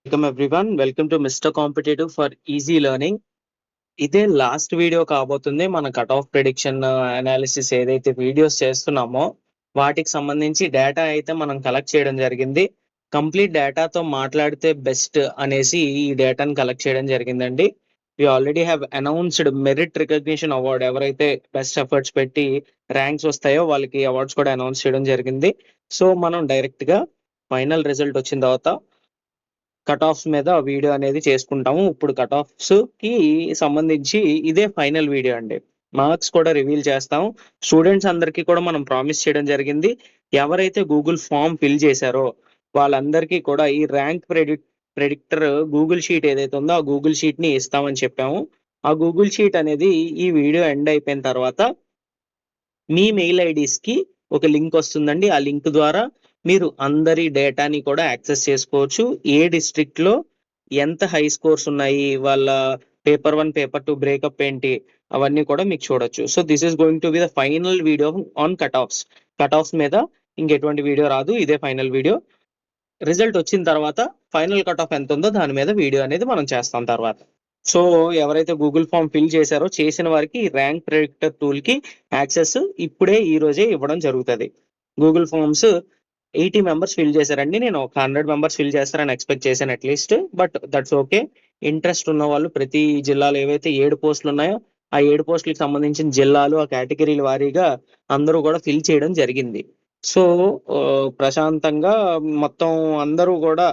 Welcome everyone. Welcome to mister competitive for easy learning. ఇదే last video కాబోతుంది. మన cut off prediction analysis ఏదైతే videos చేస్తున్నామో వాటికి సంబంధించి డేటా అయితే మనం కలెక్ట్ చేయడం జరిగింది. కంప్లీట్ డేటాతో మాట్లాడితే బెస్ట్ అనేసి ఈ డేటాను కలెక్ట్ చేయడం జరిగిందండి. We already have announced merit recognition award. ఎవరైతే బెస్ట్ ఎఫర్ట్స్ పెట్టి ర్యాంక్స్ వస్తాయో వాళ్ళకి అవార్డ్స్ కూడా అనౌన్స్ చేయడం జరిగింది. సో మనం డైరెక్ట్ గా ఫైనల్ రిజల్ట్ వచ్చిన తర్వాత కట్ ఆఫ్స్ మీద వీడియో అనేది చేసుకుంటాము. ఇప్పుడు కట్ ఆఫ్స్ కి సంబంధించి ఇదే ఫైనల్ వీడియో అండి. మార్క్స్ కూడా రివీల్ చేస్తాం. స్టూడెంట్స్ అందరికీ కూడా మనం ప్రామిస్ చేయడం జరిగింది. ఎవరైతే గూగుల్ ఫామ్ ఫిల్ చేశారో వాళ్ళందరికీ కూడా ఈ ర్యాంక్ ప్రెడిక్టర్ గూగుల్ షీట్ ఏదైతే ఉందో ఆ గూగుల్ షీట్ ని ఇస్తామని చెప్పాము. ఆ గూగుల్ షీట్ అనేది ఈ వీడియో ఎండ్ అయిపోయిన తర్వాత మీ మెయిల్ ఐడీస్ కి ఒక లింక్ వస్తుందండి. ఆ లింక్ ద్వారా మీరు అందరి డేటాని కూడా యాక్సెస్ చేసుకోవచ్చు. ఏ డిస్ట్రిక్ట్ లో ఎంత హై స్కోర్స్ ఉన్నాయి, వాళ్ళ పేపర్ 1 పేపర్ 2 బ్రేకప్ ఏంటి, అవన్నీ కూడా మీకు చూడొచ్చు. So this is going to be the final video on cut offs మీద ఇంకెటువంటి వీడియో రాదు. ఇదే ఫైనల్ వీడియో. రిజల్ట్ వచ్చిన తర్వాత ఫైనల్ కట్ ఆఫ్ ఎంత ఉందో దాని మీద వీడియో అనేది మనం చేస్తాం తర్వాత. సో ఎవరైతే గూగుల్ ఫామ్ ఫిల్ చేశారో చేసిన వారికి ర్యాంక్ ప్రెడిక్టర్ టూల్ కి యాక్సెస్ ఇప్పుడే ఈ రోజే ఇవ్వడం జరుగుతుంది. గూగుల్ ఫామ్స్ 80 మెంబర్స్ ఫిల్ చేశారండి. నేను ఒక 100 మెంబర్స్ ఫిల్ చేస్తారని ఎక్స్పెక్ట్ చేశాను at least. But that's okay. Interest ఉన్న వాళ్ళు ప్రతి జిల్లాలో ఏవైతే 7 పోస్టులు ఉన్నాయో ఆ 7 పోస్టులకు సంబంధించిన జిల్లాలు, ఆ కేటగిరీల వారీగా అందరూ కూడా ఫిల్ చేయడం జరిగింది. సో ప్రశాంతంగా మొత్తం అందరూ కూడా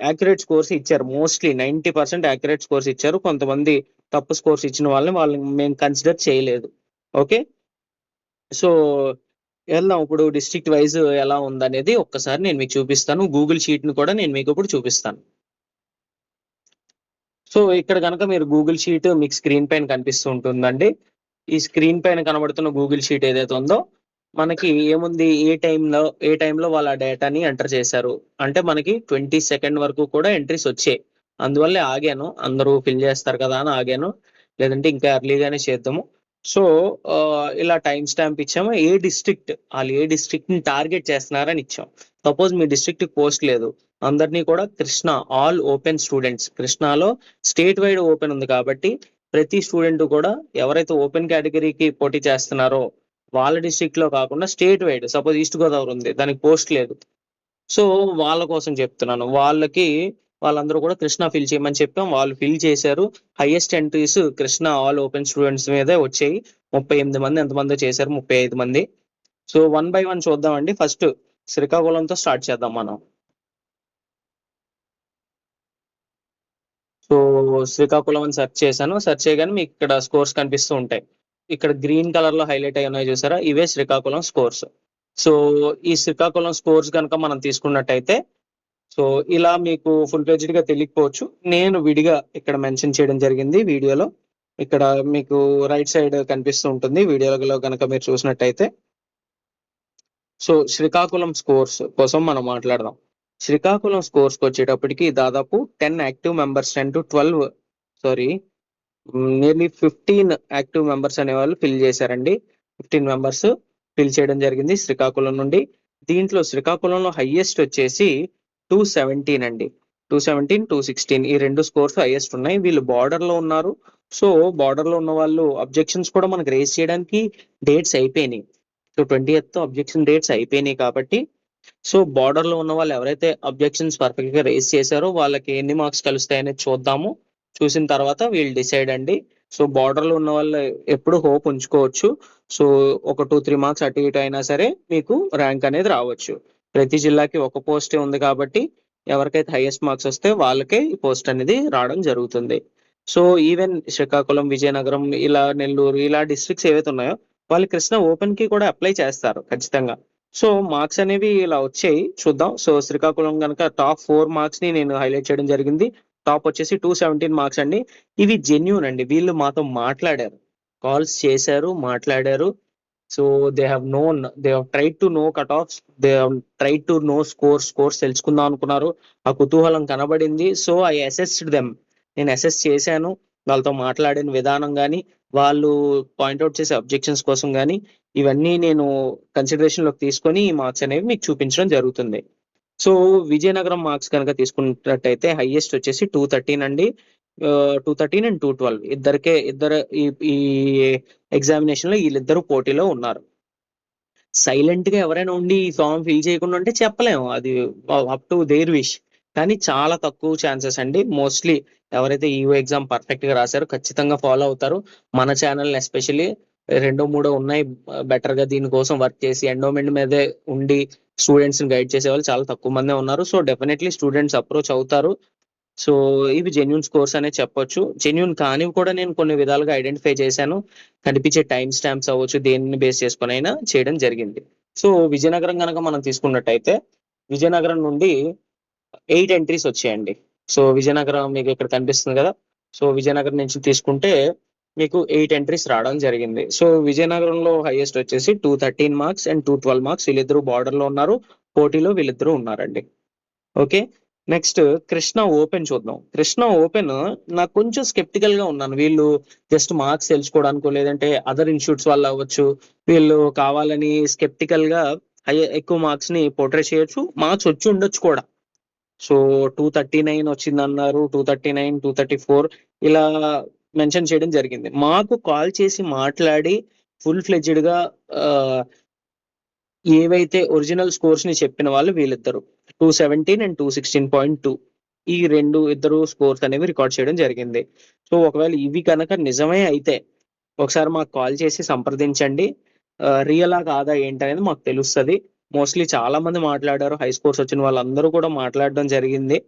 యాక్యురేట్ స్కోర్స్ ఇచ్చారు. మోస్ట్లీ 90% యాక్యురేట్ స్కోర్స్ ఇచ్చారు. కొంతమంది తప్పు స్కోర్స్ ఇచ్చిన వాళ్ళని మేము కన్సిడర్ చేయలేదు. ఓకే, సో వెళ్దాం. ఇప్పుడు డిస్ట్రిక్ట్ వైజ్ ఎలా ఉందనేది ఒక్కసారి నేను మీకు చూపిస్తాను. గూగుల్ షీట్ ని కూడా నేను మీకు ఇప్పుడు చూపిస్తాను. సో ఇక్కడ కనుక మీరు గూగుల్ షీట్ మీకు స్క్రీన్ పైన కనిపిస్తూ ఉంటుందండి. ఈ స్క్రీన్ పైన కనబడుతున్న గూగుల్ షీట్ ఏదైతే ఉందో మనకి ఏముంది, ఏ టైంలో వాళ్ళ డేటాని ఎంటర్ చేశారు అంటే మనకి 22 వరకు కూడా ఎంట్రీస్ వచ్చాయి. అందువల్లే ఆగాను. అందరూ ఫిల్ చేస్తారు కదా అని ఆగాను, లేదంటే ఇంకా ఎర్లీగానే చేద్దాము. సో ఇలా టైం స్టాంప్ ఇచ్చాము. వాళ్ళు ఏ డిస్ట్రిక్ట్ ని టార్గెట్ చేస్తున్నారని ఇచ్చాం. సపోజ్ మీ డిస్ట్రిక్ట్ పోస్ట్ లేదు, అందరినీ కూడా కృష్ణ ఆల్ ఓపెన్ స్టూడెంట్స్, కృష్ణాలో స్టేట్ వైడ్ ఓపెన్ ఉంది కాబట్టి ప్రతి స్టూడెంట్ కూడా ఎవరైతే ఓపెన్ కేటగిరీకి పోటీ చేస్తున్నారో వాళ్ళ డిస్ట్రిక్ట్ లో కాకుండా state wide, suppose east Godavari ఉంది, దానికి పోస్ట్ లేదు. సో వాళ్ళ కోసం చెప్తున్నాను. వాళ్ళందరూ కూడా కృష్ణ ఫిల్ చేయమని చెప్పాం. వాళ్ళు ఫిల్ చేశారు. Highest entries Krishna all open students మీదే వచ్చాయి. 38 మంది ఎంతమంది చేశారు, 35 మంది. సో 1 by 1 చూద్దామండి. ఫస్ట్ శ్రీకాకుళంతో స్టార్ట్ చేద్దాం మనం. సో శ్రీకాకుళం అని సెర్చ్ చేశాను. సెర్చ్ చేయగానే మీకు ఇక్కడ స్కోర్స్ కనిపిస్తూ ఉంటాయి. ఇక్కడ గ్రీన్ కలర్ లో హైలైట్ అయి ఉన్నాయి చూసారా, ఇవే శ్రీకాకుళం స్కోర్స్. సో ఈ శ్రీకాకుళం స్కోర్స్ కనుక మనం తీసుకున్నట్టయితే, సో ఇలా మీకు ఫుల్ ఫ్లెడ్జ్డ్ గా తెలియకపోవచ్చు. నేను విడిగా ఇక్కడ మెన్షన్ చేయడం జరిగింది వీడియోలో. ఇక్కడ మీకు రైట్ సైడ్ కనిపిస్తూ ఉంటుంది వీడియోలో కనుక మీరు చూసినట్టయితే. సో శ్రీకాకుళం స్కోర్స్ కోసం మనం మాట్లాడదాం. శ్రీకాకుళం స్కోర్స్ కి వచ్చేటప్పటికి దాదాపు 10 active members, 10 to 12 sorry nearly 15 active members అనేవాళ్ళు ఫిల్ చేశారండి. 15 మెంబర్స్ ఫిల్ చేయడం జరిగింది శ్రీకాకుళం నుండి. దీంట్లో శ్రీకాకుళంలో హైయెస్ట్ వచ్చేసి 217 అండి. 217, 216 ఈ రెండు స్కోర్స్ హైయెస్ట్ ఉన్నాయి. వీళ్ళు బార్డర్ లో ఉన్నారు. సో బార్డర్ లో ఉన్న వాళ్ళు అబ్జెక్షన్స్ కూడా మనకు రేస్ చేయడానికి డేట్స్ అయిపోయినాయి. సో 20th అబ్జెక్షన్ డేట్స్ అయిపోయినాయి కాబట్టి, సో బార్డర్ లో ఉన్న వాళ్ళు ఎవరైతే అబ్జెక్షన్స్ పర్ఫెక్ట్ గా రేస్ చేశారో వాళ్ళకి ఎన్ని మార్క్స్ కలుస్తాయనేది చూద్దాము. చూసిన తర్వాత వీళ్ళు డిసైడ్ అండి. సో బార్డర్ లో ఉన్న వాళ్ళు ఎప్పుడు హోప్ ఉంచుకోవచ్చు. సో ఒక 2-3 మార్క్స్ అటు ఇటు అయినా సరే మీకు ర్యాంక్ అనేది రావచ్చు. ప్రతి జిల్లాకి ఒక పోస్టే ఉంది కాబట్టి ఎవరికైతే హైయెస్ట్ మార్క్స్ వస్తే వాళ్ళకే ఈ పోస్ట్ అనేది రావడం జరుగుతుంది. సో ఈవెన్ శ్రీకాకుళం, విజయనగరం, ఇలా నెల్లూరు, ఇలా డిస్ట్రిక్ట్స్ ఏవైతే ఉన్నాయో వాళ్ళు కృష్ణ ఓపెన్ కి కూడా అప్లై చేస్తారు ఖచ్చితంగా. సో మార్క్స్ అనేవి ఇలా వచ్చాయి, చూద్దాం. సో శ్రీకాకుళం కనుక టాప్ 4 మార్క్స్ ని నేను హైలైట్ చేయడం జరిగింది. టాప్ వచ్చేసి 217 మార్క్స్ అండి. ఇవి జెన్యూన్ అండి. వీళ్ళు మాతో మాట్లాడారు, కాల్స్ చేశారు, మాట్లాడారు. So they have tried to know cut offs, they have tried to know scores తెలుసుకుందాం అనుకున్నారు. ఆ కుతూహలం కనబడింది. So I assessed them. నేను అసెస్ చేశాను. వాళ్ళతో మాట్లాడిన విధానం కానీ, వాళ్ళు పాయింట్అవుట్ చేసే అబ్జెక్షన్స్ కోసం కానీ, ఇవన్నీ నేను కన్సిడరేషన్ లోకి తీసుకొని ఈ మార్క్స్ అనేవి మీకు చూపించడం జరుగుతుంది. సో విజయనగరం మార్క్స్ కనుక తీసుకున్నట్టయితే హైయెస్ట్ వచ్చేసి 213 అండి. 213 అండ్ 212 ఇద్దరు ఈ ఎగ్జామినేషన్ లో వీళ్ళిద్దరు పోటీలో ఉన్నారు. సైలెంట్ గా ఎవరైనా ఉండి ఈ ఫామ్ ఫిల్ చేయకుండా ఉంటే చెప్పలేము, అది అప్ టు దేర్ విష్. కానీ చాలా తక్కువ ఛాన్సెస్ అండి. మోస్ట్లీ ఎవరైతే ఈఓ ఎగ్జామ్ పర్ఫెక్ట్ గా రాశారో ఖచ్చితంగా ఫాలో అవుతారు. మన ఛానల్ ఎస్పెషల్లీ రెండో మూడో ఉన్నాయి బెటర్ గా దీనికోసం వర్క్ చేసి ఎండోమెంట్ మీదే ఉండి స్టూడెంట్స్ ని గైడ్ చేసే వాళ్ళు చాలా తక్కువ మందే ఉన్నారు. సో డెఫినెట్లీ స్టూడెంట్స్ అప్రోచ్ అవుతారు. సో ఇవి జెన్యూన్ స్కోర్స్ అనే చెప్పొచ్చు. జెన్యూన్ కానివి కూడా నేను కొన్ని విధాలుగా ఐడెంటిఫై చేశాను. కనిపించే టైం స్టాంప్స్ అవ్వచ్చు, దేనిని బేస్ చేసుకుని అయినా చేయడం జరిగింది. సో విజయనగరం కనుక మనం తీసుకున్నట్టయితే విజయనగరం నుండి 8 ఎంట్రీస్ వచ్చాయండి. సో విజయనగరం మీకు ఇక్కడ కనిపిస్తుంది కదా. సో విజయనగరం నుంచి తీసుకుంటే మీకు 8 ఎంట్రీస్ రావడం జరిగింది. సో విజయనగరంలో హైయెస్ట్ వచ్చేసి 213 మార్క్స్ అండ్ 212 మార్క్స్. వీళ్ళిద్దరు బార్డర్ లో ఉన్నారు, పోటీలో వీళ్ళిద్దరూ ఉన్నారండి. ఓకే, నెక్స్ట్ కృష్ణ ఓపెన్ చూద్దాం. కృష్ణ ఓపెన్ నాకు కొంచెం స్కెప్టికల్ గా ఉన్నాను. వీళ్ళు జస్ట్ మార్క్స్ తెలుసుకోవడానికో లేదంటే అదర్ ఇన్స్టిట్యూట్స్ వల్ల అవ్వచ్చు, వీళ్ళు కావాలని స్కెప్టికల్ గా ఎక్కువ మార్క్స్ ని పోర్ట్రే చేయొచ్చు, మార్క్స్ వచ్చి ఉండొచ్చు కూడా. సో 239 వచ్చింది అన్నారు, 239, 234 ఇలా మెన్షన్ చేయడం జరిగింది. మాకు కాల్ చేసి మాట్లాడి ఫుల్ ఫ్లెడ్జ్డ్ గా ఏవైతే ఒరిజినల్ స్కోర్స్ ని చెప్పిన వాళ్ళు వీళ్ళిద్దరు 217 అండ్ 216.2 ఈ ఇద్దరు స్కోర్స్ అనేవి రికార్డ్ చేయడం జరిగింది. సో ఒకవేళ ఇవి కనుక నిజమే అయితే ఒకసారి మాకు కాల్ చేసి సంప్రదించండి. రియలా కాదా ఏంటనేది మాకు తెలుస్తుంది. మోస్ట్లీ చాలా మంది మాట్లాడారు, హై స్కోర్స్ వచ్చిన వాళ్ళందరూ కూడా మాట్లాడడం జరిగింది.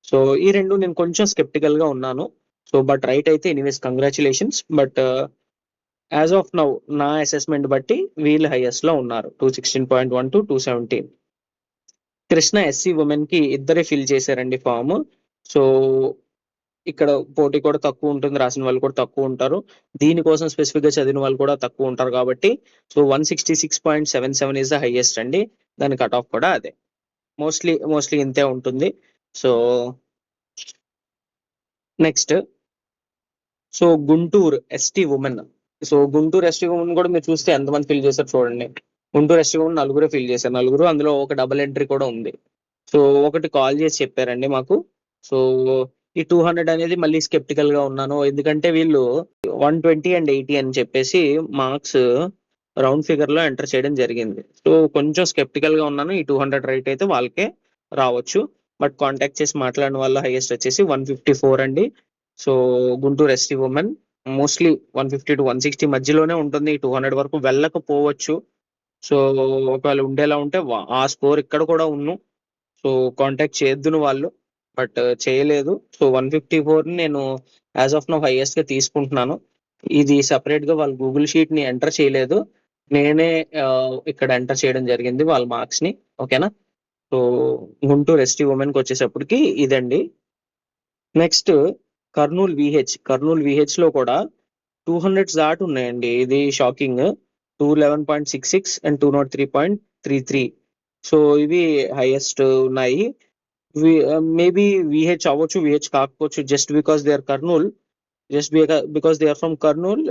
సో ఈ రెండు నేను కొంచెం స్కెప్టికల్ గా ఉన్నాను. సో బట్ రైట్ అయితే anyways congratulations. But as of now నా అసెస్మెంట్ బట్టి వీళ్ళు హైయెస్ట్ లో ఉన్నారు, 216.1 to 217. కృష్ణ ఎస్సీ ఉమెన్ కి ఇద్దరే ఫిల్ చేశారండి ఫామ్. సో ఇక్కడ పోటీ కూడా తక్కువ ఉంటుంది, రాసిన వాళ్ళు కూడా తక్కువ ఉంటారు, దీనికోసం స్పెసిఫిక్ గా చదివిన వాళ్ళు కూడా తక్కువ ఉంటారు కాబట్టి. సో 166.77 ఇస్ ద హైయెస్ట్ అండి. దాని కట్ ఆఫ్ కూడా అదే, మోస్ట్లీ ఇంతే ఉంటుంది. So next so Guntur ST women. So Guntur ST women కూడా మీరు చూస్తే ఎంతమంది ఫిల్ చేశారు చూడండి. గుంటూరు ఎస్టీ ఉమెన్ నలుగురే ఫిల్ చేశారు, నలుగురు, అందులో ఒక డబుల్ ఎంట్రీ కూడా ఉంది. సో ఒకటి కాల్ చేసి చెప్పారండి మాకు. సో ఈ 200 అనేది మళ్ళీ స్కెప్టికల్ గా ఉన్నాను, ఎందుకంటే వీళ్ళు 120 అండ్ 80 అని చెప్పేసి మార్క్స్ రౌండ్ ఫిగర్ లో ఎంటర్ చేయడం జరిగింది. సో కొంచెం స్కెప్టికల్ గా ఉన్నాను. ఈ 200 రైట్ అయితే వాళ్ళకే రావచ్చు. బట్ కాంటాక్ట్ చేసి మాట్లాడిన వాళ్ళ హైయెస్ట్ వచ్చేసి 154 అండి. So Guntur ST women mostly 150 to 160 మధ్యలోనే ఉంటుంది, 200 వరకు వెళ్ళకపోవచ్చు. సో ఒకవేళ ఉండేలా ఉంటే ఆ స్కోర్ ఇక్కడ కూడా ఉన్ను. సో కాంటాక్ట్ చేయొద్దును వాళ్ళు, బట్ చేయలేదు. సో 154 నేను యాజ్ ఆఫ్ నౌ హైయెస్ట్ గా తీసుకుంటున్నాను. ఇది సెపరేట్ గా వాళ్ళు గూగుల్ షీట్ ని ఎంటర్ చేయలేదు, నేనే ఇక్కడ ఎంటర్ చేయడం జరిగింది వాళ్ళ మార్క్స్ ని. ఓకేనా. సో గుంటూరు ఎస్టీ ఉమెన్ కి వచ్చేసప్పటికి ఇదండి. నెక్స్ట్ కర్నూలు విహెచ్ లో కూడా 200 దాటి ఉన్నాయండి, ఇది షాకింగ్. 211.66 అండ్ 203.33. సో ఇవి హైయెస్ట్ ఉన్నాయి. మేబీ విహెచ్ అవ్వచ్చు, విహెచ్ కాకపోవచ్చు. Just because they are Kurnool, because they are from Kurnool,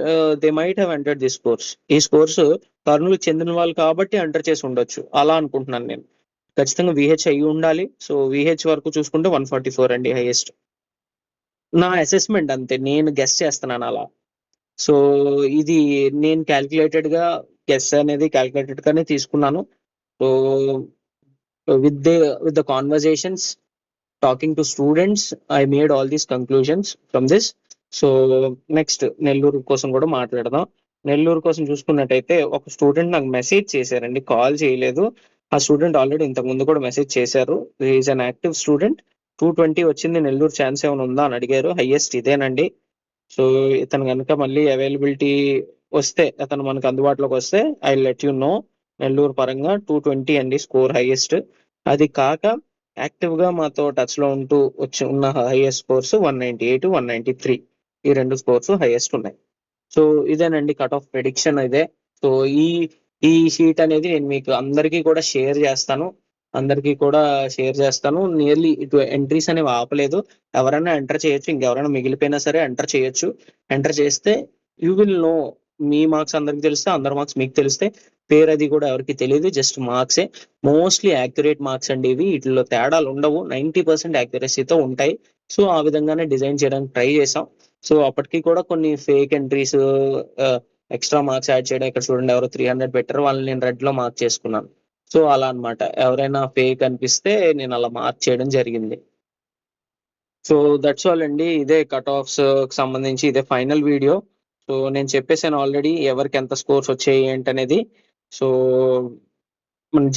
they might have entered this course. ఈ కోర్స్ కర్నూలు చెందిన వాళ్ళు కాబట్టి ఎంటర్ చేసి ఉండొచ్చు, అలా అనుకుంటున్నాను నేను. ఖచ్చితంగా విహెచ్ అయ్యి ఉండాలి. సో విహెచ్ వరకు చూసుకుంటే 144 అండి హైయెస్ట్. నా అసెస్మెంట్ అంతే, నేను గెస్ చేస్తున్నాను అలా. సో ఇది నేను క్యాల్కులేటెడ్ గా గెస్ అనేది క్యాల్కులేటెడ్ గానే తీసుకున్నాను. So with the conversations, talking to students, I made all these conclusions from this. So next Nellore కోసం కూడా మాట్లాడదాం. నెల్లూరు కోసం చూసుకున్నట్టయితే ఒక స్టూడెంట్ నాకు మెసేజ్ చేశారండి, కాల్ చేయలేదు. ఆ స్టూడెంట్ ఆల్రెడీ ఇంతకు ముందు కూడా మెసేజ్ చేశారు. Is an active student. 220 వచ్చింది, నెల్లూరు ఛాన్స్ ఏమైనా ఉందా అని అడిగారు. హైయెస్ట్ ఇదేనండి. సో ఇతను కనుక మళ్ళీ అవైలబిలిటీ వస్తే, అతను మనకు అందుబాటులోకి వస్తే I let you know. Nellore పరంగా 220 అండి స్కోర్ హైయెస్ట్. అది కాక యాక్టివ్ గా మాతో టచ్ లో ఉంటూ ఉన్న హైయెస్ట్ స్కోర్స్ 198, 193. ఈ రెండు స్కోర్స్ హైయెస్ట్ ఉన్నాయి. సో ఇదేనండి కట్ ఆఫ్ ప్రెడిక్షన్ ఇదే. సో ఈ ఈ షీట్ అనేది నేను మీకు అందరికీ కూడా షేర్ చేస్తాను, నియర్లీ ఇటు ఎంట్రీస్ అనేవి ఆపలేదు. ఎవరైనా ఎంటర్ చేయొచ్చు, ఇంకెవరైనా మిగిలిపోయినా సరే ఎంటర్ చేయొచ్చు. ఎంటర్ చేస్తే you will know, me marks అందరికి తెలిస్తే అందరి మార్క్స్ మీకు తెలిస్తే పేరు అది కూడా ఎవరికి తెలియదు, జస్ట్ మార్క్సే. మోస్ట్లీ యాక్యురేట్ మార్క్స్ అండి ఇవి, వీటిలో తేడాలు ఉండవు, 90% యాక్యురసీతో ఉంటాయి. సో ఆ విధంగానే డిజైన్ చేయడానికి ట్రై చేసాం. సో అప్పటికి కూడా కొన్ని fake entries, extra marks add చేయడం, ఇక్కడ చూడండి ఎవరో 300 పెట్టారు, వాళ్ళని నేను రెడ్ లో మార్క్ చేసుకున్నాను. సో అలా అన్నమాట, ఎవరైనా ఫేక్ అనిపిస్తే నేను అలా మార్క్ చేయడం జరిగింది. సో దట్స్ ఆల్ అండి, ఇదే కట్ ఆఫ్స్ సంబంధించి ఇదే ఫైనల్ వీడియో. సో నేను చెప్పేసాను ఆల్రెడీ ఎవరికి ఎంత స్కోర్స్ వచ్చాయి ఏంటనేది. సో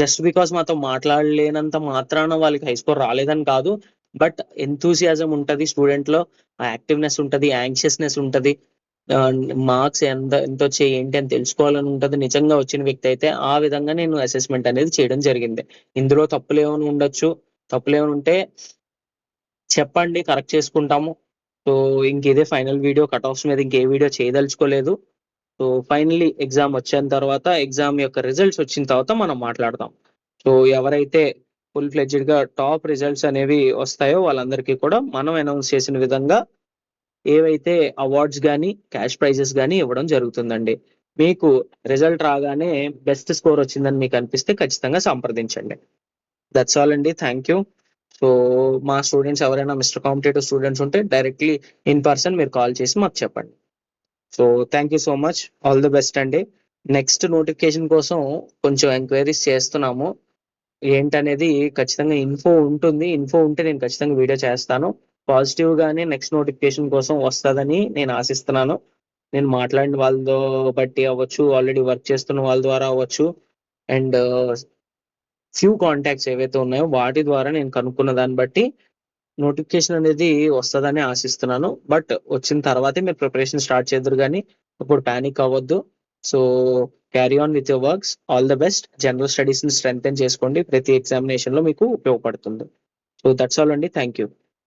జస్ట్ బికాస్ మాతో మాట్లాడలేనంత మాత్రాన వాళ్ళకి హై స్కోర్ రాలేదని కాదు, బట్ ఎంతూసియాజం ఉంటది స్టూడెంట్ లో, ఆ యాక్టివ్నెస్ ఉంటది, యాంగ్షియస్నెస్ ఉంటది, మార్క్స్ ఎంత వచ్చాయి ఏంటి అని తెలుసుకోవాలని ఉంటది. నిజంగా వచ్చిన వ్యక్తి అయితే ఆ విధంగా నేను అసెస్మెంట్ అనేది చేయడం జరిగింది. ఇందులో తప్పులు ఏమైనా ఉండొచ్చు, తప్పులు ఏమైనా ఉంటే చెప్పండి, కరెక్ట్ చేసుకుంటాము. సో ఇంక ఇదే ఫైనల్ వీడియో, కట్ ఆఫ్స్ మీద ఇంకే వీడియో చేయదలుచుకోలేదు. సో ఫైనల్లీ ఎగ్జామ్ వచ్చిన తర్వాత, ఎగ్జామ్ యొక్క రిజల్ట్స్ వచ్చిన తర్వాత మనం మాట్లాడదాం. సో ఎవరైతే ఫుల్ ఫ్లెడ్జ్డ్ గా టాప్ రిజల్ట్స్ అనేవి వస్తాయో వాళ్ళందరికీ కూడా మనం అనౌన్స్ చేసిన విధంగా ఏవైతే అవార్డ్స్ గానీ, క్యాష్ ప్రైజెస్ గానీ ఇవ్వడం జరుగుతుందండి. మీకు రిజల్ట్ రాగానే బెస్ట్ స్కోర్ వచ్చిందని మీకు అనిపిస్తే ఖచ్చితంగా సంప్రదించండి. దట్స్ ఆల్ అండి. Thank you. సో మా స్టూడెంట్స్ ఎవరైనా మిస్టర్ కాంపిటేటివ్ స్టూడెంట్స్ ఉంటే డైరెక్ట్లీ ఇన్ పర్సన్ మీరు కాల్ చేసి మాకు చెప్పండి. So thank you so much, all the best అండి. నెక్స్ట్ నోటిఫికేషన్ కోసం కొంచెం ఎంక్వైరీస్ చేస్తున్నాము. ఏంటనేది ఖచ్చితంగా ఇన్ఫో ఉంటుంది. ఇన్ఫో ఉంటే నేను ఖచ్చితంగా వీడియో చేస్తాను. పాజిటివ్ గానే నెక్స్ట్ నోటిఫికేషన్ కోసం వస్తుందని నేను ఆశిస్తున్నాను. నేను మాట్లాడిన వాళ్ళతో బట్టి అవ్వచ్చు, ఆల్రెడీ వర్క్ చేస్తున్న వాళ్ళ ద్వారా అవ్వచ్చు, అండ్ ఫ్యూ కాంటాక్ట్స్ ఏవైతే ఉన్నాయో వాటి ద్వారా నేను కనుక్కున్న దాన్ని బట్టి నోటిఫికేషన్ అనేది వస్తుందని ఆశిస్తున్నాను. బట్ వచ్చిన తర్వాతే మీరు ప్రిపరేషన్ స్టార్ట్ చేద్దరు కానీ ఇప్పుడు పానిక్ అవ్వద్దు. So carry on with your works. All the best. General studies ని స్ట్రెంగ్తెన్ చేసుకోండి, ప్రతి ఎగ్జామినేషన్ లో మీకు ఉపయోగపడుతుంది. సో దట్స్ ఆల్ అండి. Thank you.